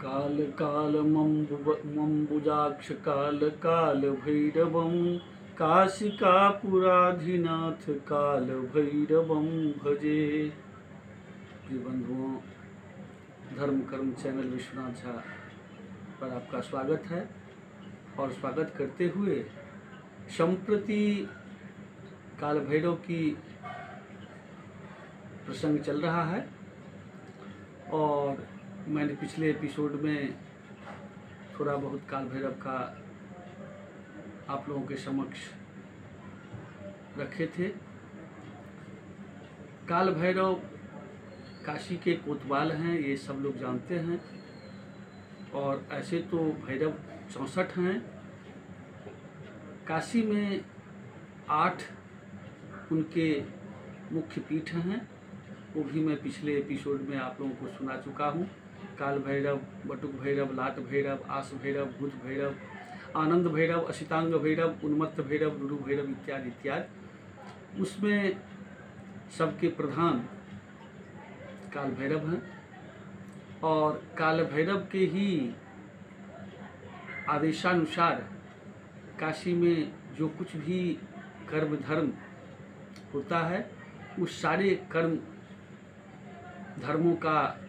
काल काल मम्बुजाक्ष काल काल भैरवं काशिकापुराधिनाथ काल भैरवं भजे। प्रिय बंधुओं, धर्म कर्म चैनल विश्वनाथ झा पर आपका स्वागत है और स्वागत करते हुए संप्रति काल भैरव की प्रसंग चल रहा है और मैंने पिछले एपिसोड में थोड़ा बहुत काल भैरव का आप लोगों के समक्ष रखे थे। काल भैरव काशी के कोतवाल हैं, ये सब लोग जानते हैं। और ऐसे तो भैरव 64 हैं। काशी में 8 उनके मुख्य पीठ हैं, वो भी मैं पिछले एपिसोड में आप लोगों को सुना चुका हूँ। काल भैरव, बटुक भैरव, लाट भैरव, आस भैरव, भूत भैरव, आनंद भैरव, असितांग भैरव, उन्मत्त भैरव, रुरु भैरव इत्यादि इत्यादि। उसमें सबके प्रधान काल भैरव हैं और काल भैरव के ही आदेशानुसार काशी में जो कुछ भी कर्म धर्म होता है, उस सारे कर्म धर्मों का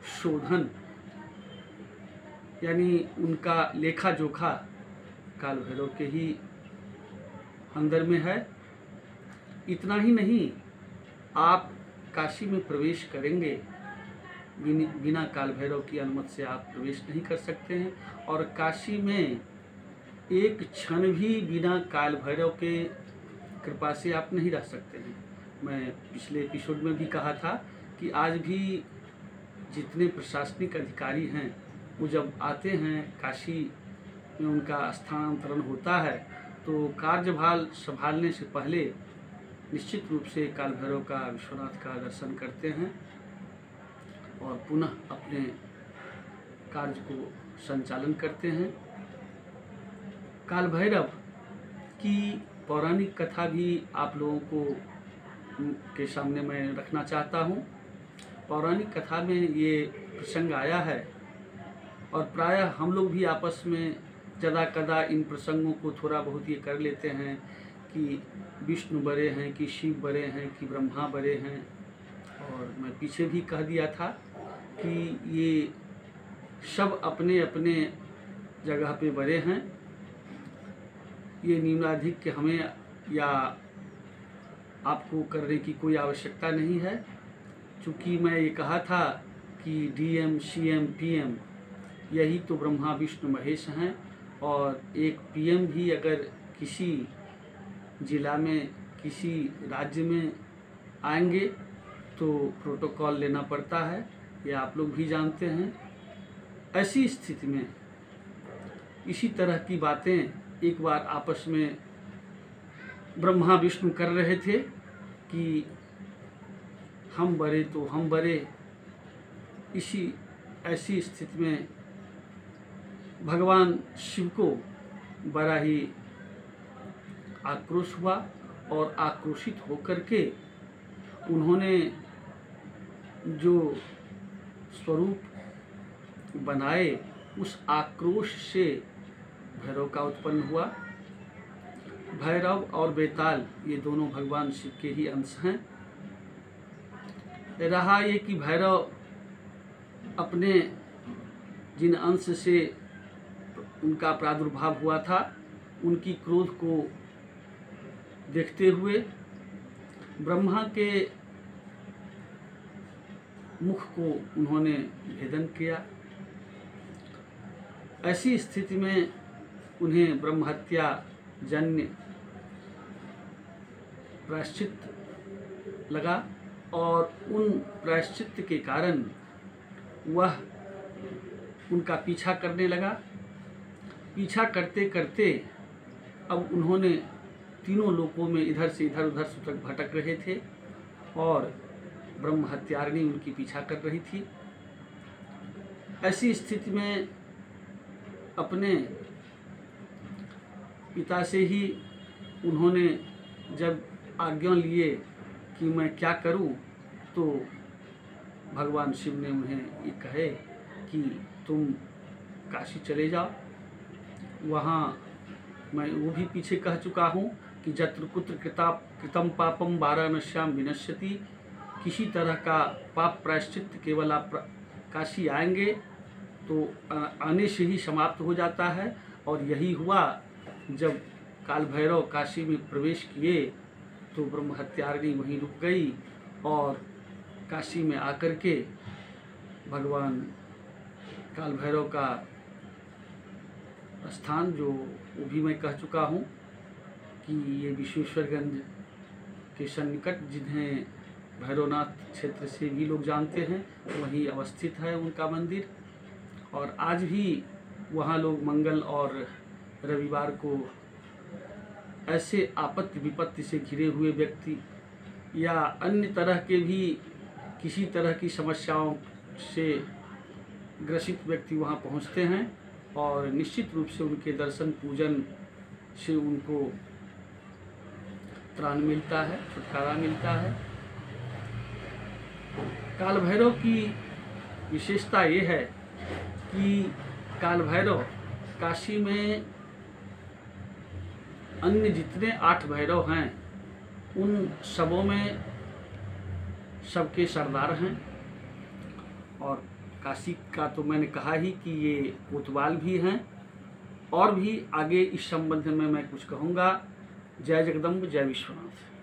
शोधन यानी उनका लेखा जोखा काल भैरव के ही अंदर में है। इतना ही नहीं, आप काशी में प्रवेश करेंगे, बिना काल भैरव की अनुमति से आप प्रवेश नहीं कर सकते हैं। और काशी में एक क्षण भी बिना काल भैरव के कृपा से आप नहीं रह सकते हैं। मैं पिछले एपिसोड में भी कहा था कि आज भी जितने प्रशासनिक अधिकारी हैं, वो जब आते हैं काशी में, उनका स्थानांतरण होता है, तो कार्यभार संभालने से पहले निश्चित रूप से काल भैरव का, विश्वनाथ का दर्शन करते हैं और पुनः अपने कार्य को संचालन करते हैं। काल भैरव की पौराणिक कथा भी आप लोगों को के सामने मैं रखना चाहता हूँ। पौराणिक कथा में ये प्रसंग आया है और प्रायः हम लोग भी आपस में जदा कदा इन प्रसंगों को थोड़ा बहुत ये कर लेते हैं कि विष्णु बड़े हैं, कि शिव बड़े हैं, कि ब्रह्मा बड़े हैं। और मैं पीछे भी कह दिया था कि ये सब अपने अपने जगह पे बड़े हैं। ये निम्नाधिक के हमें या आपको करने की कोई आवश्यकता नहीं है, क्योंकि मैं ये कहा था कि डीएम, सीएम, पीएम यही तो ब्रह्मा विष्णु महेश हैं। और एक पीएम भी अगर किसी जिला में, किसी राज्य में आएंगे तो प्रोटोकॉल लेना पड़ता है, ये आप लोग भी जानते हैं। ऐसी स्थिति में इसी तरह की बातें एक बार आपस में ब्रह्मा विष्णु कर रहे थे कि हम बड़े तो हम बड़े। ऐसी स्थिति में भगवान शिव को बड़ा ही आक्रोश हुआ और आक्रोशित होकर के उन्होंने जो स्वरूप बनाए, उस आक्रोश से भैरव का उत्पन्न हुआ। भैरव और बेताल ये दोनों भगवान शिव के ही अंश हैं। रहा ये कि भैरव अपने जिन अंश से उनका प्रादुर्भाव हुआ था, उनकी क्रोध को देखते हुए ब्रह्मा के मुख को उन्होंने भेदन किया। ऐसी स्थिति में उन्हें ब्रह्महत्या जन्य प्रायश्चित लगा और उन प्रायश्चित के कारण वह उनका पीछा करने लगा। पीछा करते करते अब उन्होंने तीनों लोकों में इधर से इधर, उधर से उधर भटक रहे थे और ब्रह्म हत्यारिणी उनकी पीछा कर रही थी। ऐसी स्थिति में अपने पिता से ही उन्होंने जब आज्ञा लिए कि मैं क्या करूं, तो भगवान शिव ने उन्हें ये कहे कि तुम काशी चले जाओ। वहाँ मैं वो भी पीछे कह चुका हूँ कि जत्र कुत्र कृतम पापम वाराणस्याम विनश्यति। किसी तरह का पाप प्रायश्चित केवल आप काशी आएंगे तो आने से ही समाप्त हो जाता है। और यही हुआ, जब काल भैरव काशी में प्रवेश किए तो ब्रह्म हत्यारिणी वहीं रुक गई और काशी में आकर के भगवान काल भैरव का स्थान, जो वो भी मैं कह चुका हूँ कि ये विश्वेश्वरगंज के सन्निकट, जिन्हें भैरवनाथ क्षेत्र से भी लोग जानते हैं, वहीं अवस्थित है उनका मंदिर। और आज भी वहाँ लोग मंगल और रविवार को ऐसे आपत्ति विपत्ति से घिरे हुए व्यक्ति या अन्य तरह के भी किसी तरह की समस्याओं से ग्रसित व्यक्ति वहाँ पहुँचते हैं और निश्चित रूप से उनके दर्शन पूजन से उनको त्राण मिलता है, छुटकारा मिलता है। काल भैरव की विशेषता ये है कि काल भैरव काशी में अन्य जितने 8 भैरव हैं उन सबों में सबके सरदार हैं। और काशी का तो मैंने कहा ही कि ये कोतवाल भी हैं। और भी आगे इस संबंध में मैं कुछ कहूँगा। जय जगदम्ब, जय विश्वनाथ।